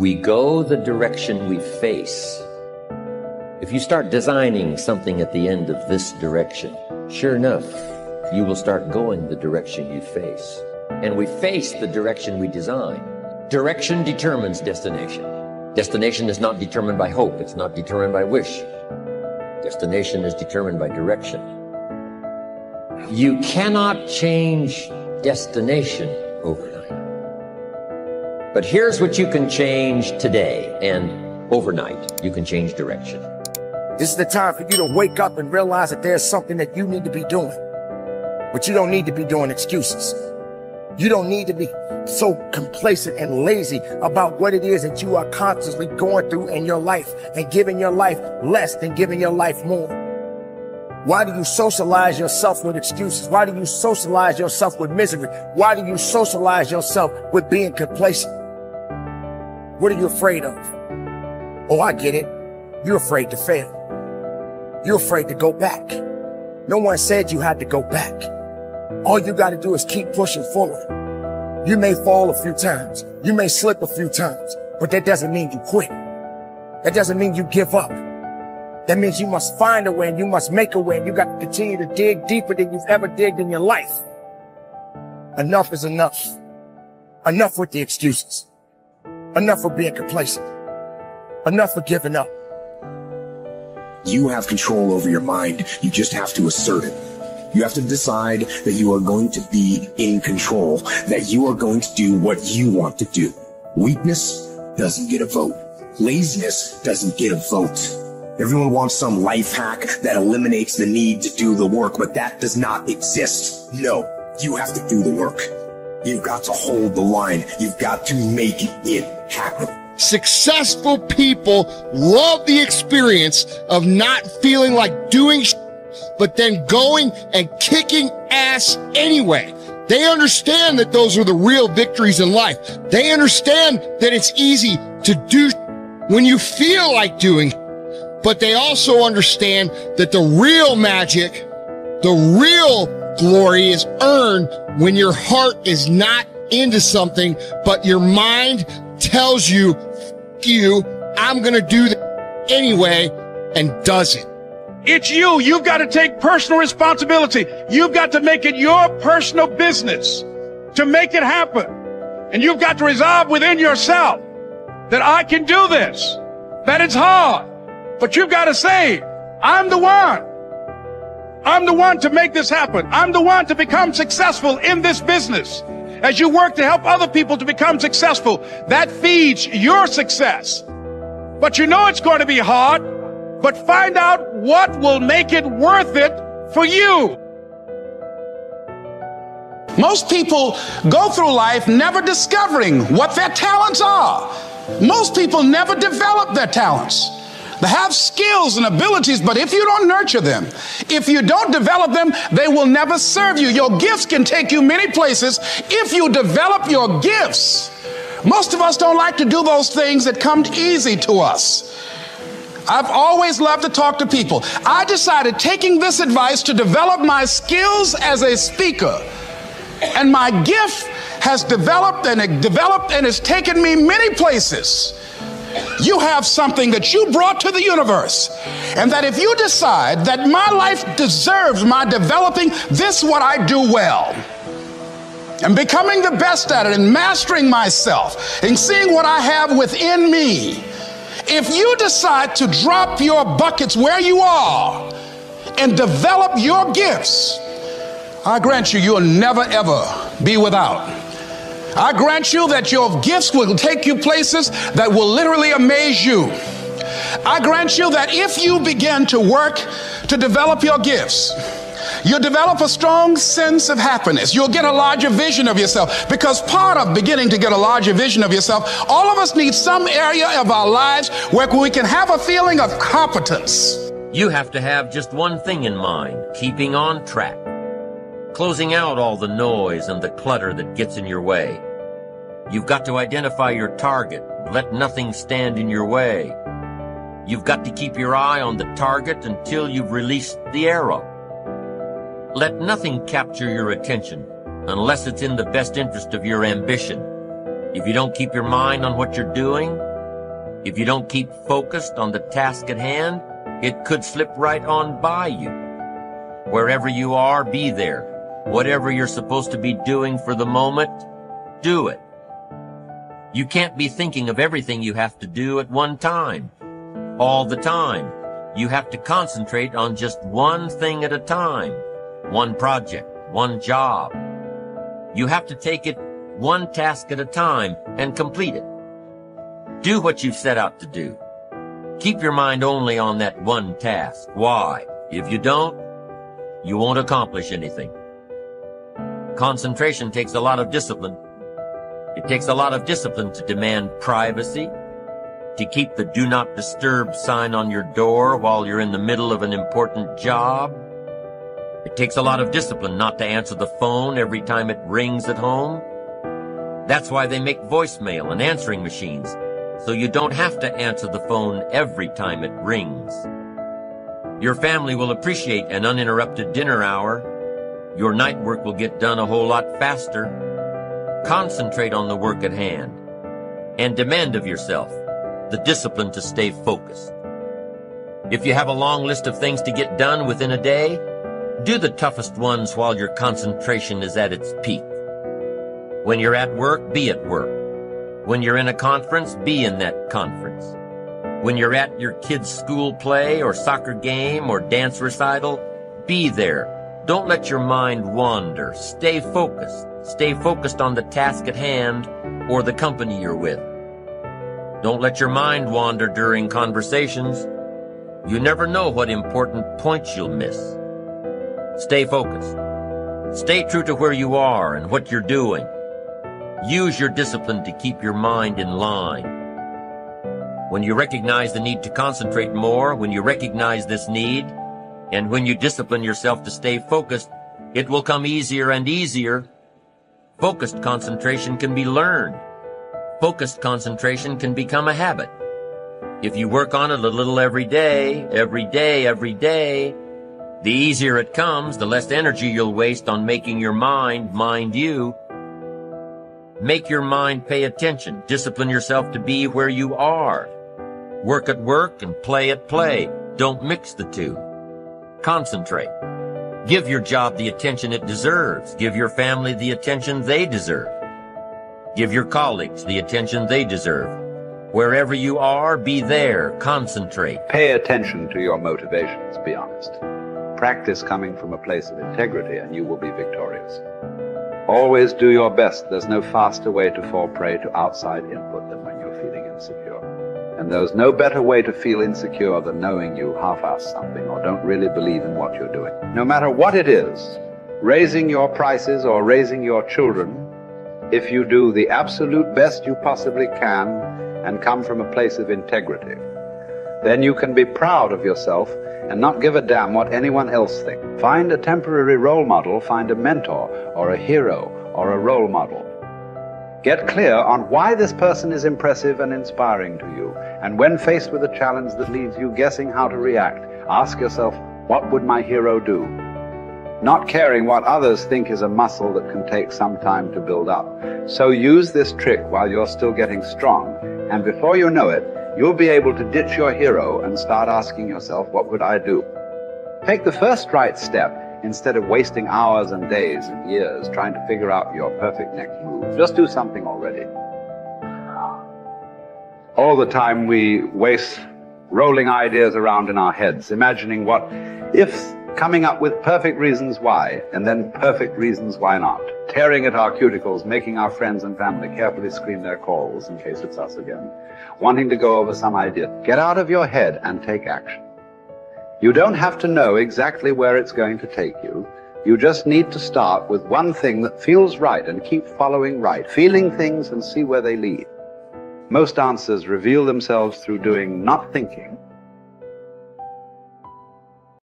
We go the direction we face. If you start designing something at the end of this direction, sure enough, you will start going the direction you face. And we face the direction we design. Direction determines destination. Destination is not determined by hope. It's not determined by wish. Destination is determined by direction. You cannot change destination overnight. But here's what you can change today, and overnight, you can change direction. This is the time for you to wake up and realize that there's something that you need to be doing. But you don't need to be doing excuses. You don't need to be so complacent and lazy about what it is that you are constantly going through in your life and giving your life less than giving your life more. Why do you socialize yourself with excuses? Why do you socialize yourself with misery? Why do you socialize yourself with being complacent? What are you afraid of? Oh, I get it. You're afraid to fail. You're afraid to go back. No one said you had to go back. All you got to do is keep pushing forward. You may fall a few times. You may slip a few times, but that doesn't mean you quit. That doesn't mean you give up. That means you must find a way and you must make a way, and you got to continue to dig deeper than you've ever digged in your life. Enough is enough. Enough with the excuses. Enough for being complacent. Enough for giving up. You have control over your mind. You just have to assert it. You have to decide that you are going to be in control, that you are going to do what you want to do. Weakness doesn't get a vote. Laziness doesn't get a vote. Everyone wants some life hack that eliminates the need to do the work, but that does not exist. No, you have to do the work. You've got to hold the line. You've got to make it happen. Successful people love the experience of not feeling like doing shit, but then going and kicking ass anyway. They understand that those are the real victories in life. They understand that it's easy to do when you feel like doing, but they also understand that the real magic, the real glory is earned when your heart is not into something, but your mind tells you, F you, I'm going to do that anyway, and does it. It's you. You've got to take personal responsibility. You've got to make it your personal business to make it happen. And you've got to resolve within yourself that I can do this, that it's hard, but you've got to say, I'm the one. I'm the one to make this happen. I'm the one to become successful in this business. As you work to help other people to become successful, that feeds your success. But you know it's going to be hard, but find out what will make it worth it for you. Most people go through life never discovering what their talents are. Most people never develop their talents. They have skills and abilities, but if you don't nurture them, if you don't develop them, they will never serve you. Your gifts can take you many places if you develop your gifts. Most of us don't like to do those things that come easy to us. I've always loved to talk to people. I decided, taking this advice, to develop my skills as a speaker. And my gift has developed and has taken me many places. You have something that you brought to the universe, and that if you decide that my life deserves my developing this, what I do well, and becoming the best at it, and mastering myself, and seeing what I have within me, if you decide to drop your buckets where you are and develop your gifts, I grant you, you'll never ever be without. I grant you that your gifts will take you places that will literally amaze you. I grant you that if you begin to work to develop your gifts, you'll develop a strong sense of happiness. You'll get a larger vision of yourself, because part of beginning to get a larger vision of yourself, all of us need some area of our lives where we can have a feeling of competence. You have to have just one thing in mind: keeping on track. Closing out all the noise and the clutter that gets in your way. You've got to identify your target. Let nothing stand in your way. You've got to keep your eye on the target until you've released the arrow. Let nothing capture your attention unless it's in the best interest of your ambition. If you don't keep your mind on what you're doing, If you don't keep focused on the task at hand, it could slip right on by you. Wherever you are, be there. Whatever you're supposed to be doing for the moment, do it. You can't be thinking of everything you have to do at one time, all the time. You have to concentrate on just one thing at a time, one project, one job. You have to take it one task at a time and complete it. Do what you've set out to do. Keep your mind only on that one task. Why? If you don't, you won't accomplish anything. Concentration takes a lot of discipline. It takes a lot of discipline to demand privacy, to keep the do not disturb sign on your door while you're in the middle of an important job. It takes a lot of discipline not to answer the phone every time it rings at home. That's why they make voicemail and answering machines, so you don't have to answer the phone every time it rings. Your family will appreciate an uninterrupted dinner hour. Your night work will get done a whole lot faster. Concentrate on the work at hand and demand of yourself the discipline to stay focused. If you have a long list of things to get done within a day, do the toughest ones while your concentration is at its peak. When you're at work, be at work. When you're in a conference, be in that conference. When you're at your kid's school play or soccer game or dance recital, be there. Don't let your mind wander. Stay focused. Stay focused on the task at hand or the company you're with. Don't let your mind wander during conversations. You never know what important points you'll miss. Stay focused. Stay true to where you are and what you're doing. Use your discipline to keep your mind in line. When you recognize the need to concentrate more, when you recognize this need, and when you discipline yourself to stay focused, it will come easier and easier. Focused concentration can be learned. Focused concentration can become a habit. If you work on it a little every day, the easier it comes, the less energy you'll waste on making your mind mind you. Make your mind pay attention. Discipline yourself to be where you are. Work at work and play at play. Don't mix the two. Concentrate. Give your job the attention it deserves. Give your family the attention they deserve. Give your colleagues the attention they deserve. Wherever you are, be there. Concentrate. Pay attention to your motivations, be honest. Practice coming from a place of integrity and you will be victorious. Always do your best. There's no faster way to fall prey to outside input than when you're feeling insecure. And there's no better way to feel insecure than knowing you half-ass something or don't really believe in what you're doing. No matter what it is, raising your prices or raising your children, if you do the absolute best you possibly can and come from a place of integrity, then you can be proud of yourself and not give a damn what anyone else thinks. Find a temporary role model, find a mentor or a hero or a role model. Get clear on why this person is impressive and inspiring to you. And when faced with a challenge that leaves you guessing how to react, ask yourself, what would my hero do? Not caring what others think is a muscle that can take some time to build up. So use this trick while you're still getting strong, and before you know it, you'll be able to ditch your hero and start asking yourself, what would I do? Take the first right step instead of wasting hours and days and years trying to figure out your perfect next move. Just do something already. All the time we waste rolling ideas around in our heads, imagining what ifs, coming up with perfect reasons why, and then perfect reasons why not. Tearing at our cuticles, making our friends and family carefully screen their calls in case it's us again. Wanting to go over some idea. Get out of your head and take action. You don't have to know exactly where it's going to take you. You just need to start with one thing that feels right and keep following right, feeling things and see where they lead. Most answers reveal themselves through doing, not thinking.